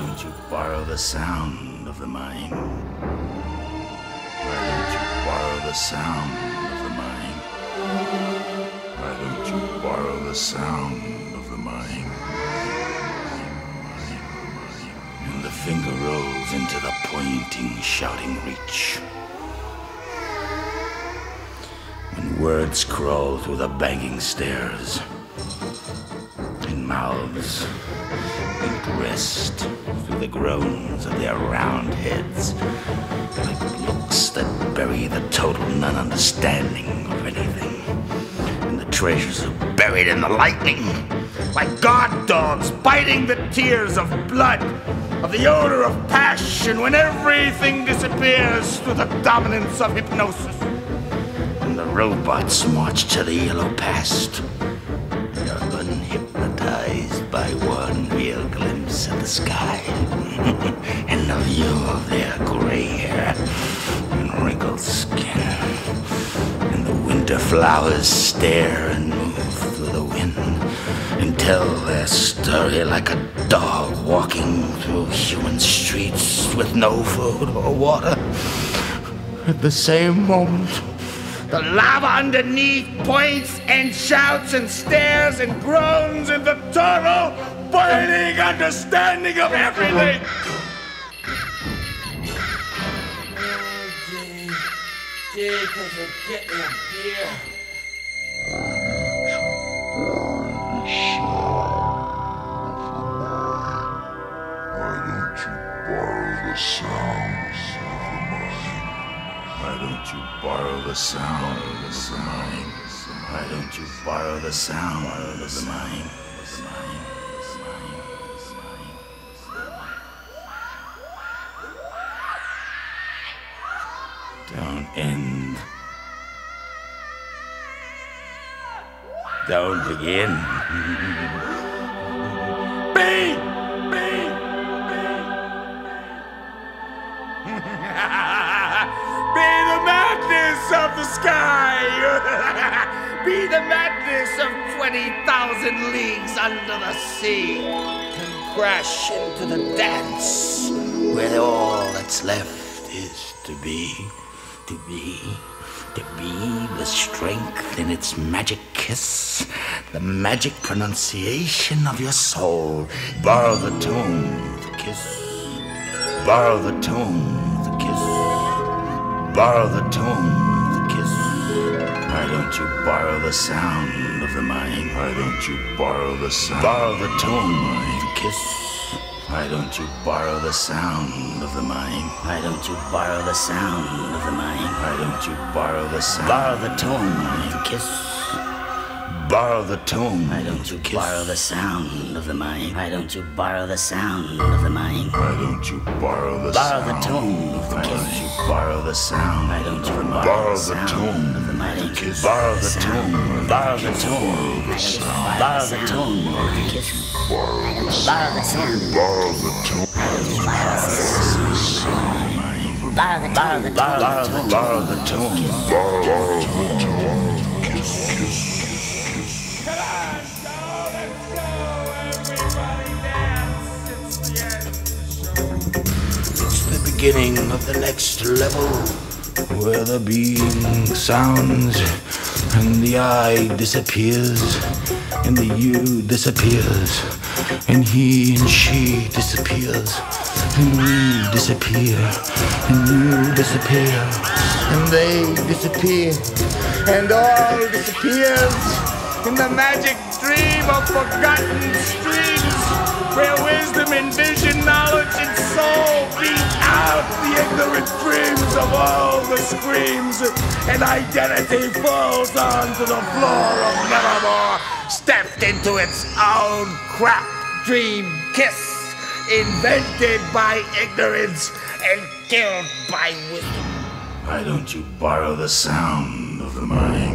don't you borrow the sound of the mind? Why don't you borrow the sound of the mind? Why don't you borrow the sound of the mind? And the finger rolls into the pointing, shouting reach. When words crawl through the banging stairs, and mouths rest through the groans of their round heads, like looks that bury the total non-understanding of anything. And the treasures are buried in the lightning, like guard dogs biting the tears of blood, of the odor of passion, when everything disappears through the dominance of hypnosis. And the robots march to the yellow past, unhypnotized by one real glimpse of the sky and the view of their gray hair and wrinkled skin. And the winter flowers stare and move through the wind and tell their story like a dog walking through human streets with no food or water. At the same moment, the lava underneath points and shouts and stares and groans in the total, burning understanding of everything. Jay, could you get me a beer? Why don't you borrow the sounds of the mind? Why don't you borrow the sound of the mind? Why don't you borrow the sound of the mind? Don't end. Don't begin. Be the madness of the sky. Be the madness of 20,000 leagues under the sea. And crash into the dance where all that's left is to be the strength in its magic kiss, the magic pronunciation of your soul. Borrow the tone, the kiss. Borrow the tone, the kiss. Borrow the tone, the kiss. Why don't you borrow the sound of the mind? Why don't you borrow the sound? Borrow the tone, the kiss. Why don't you borrow the sound of the mind? Why don't you borrow the sound of the mind? Why don't you borrow the sound? Borrow the tone, the kiss. Borrow the tone. Why don't you borrow the sound of the mind? Why don't you borrow the sound of the mind? Why don't you borrow the sound? Borrow the tone of the kiss. Why don't you borrow the sound? Why don't you borrow the tone of the mind? Borrow the tone. Borrow the tone. Borrow the tone of the kiss. Borrow the sound. Borrow the tone. Borrow the tone. Borrow the tone. Borrow the tone. Kiss. It's the beginning of the next level, where the being sounds and the I disappears and the you disappears and he and she disappears and we disappear and you disappear and they disappear and all disappears in the magic dream of forgotten streams, where wisdom and vision, knowledge and soul beat out the ignorant dreams of all the screams, and identity falls onto the floor of Nevermore, stepped into its own crap dream kiss, invented by ignorance and killed by wisdom. Why don't you borrow the sound of the mind?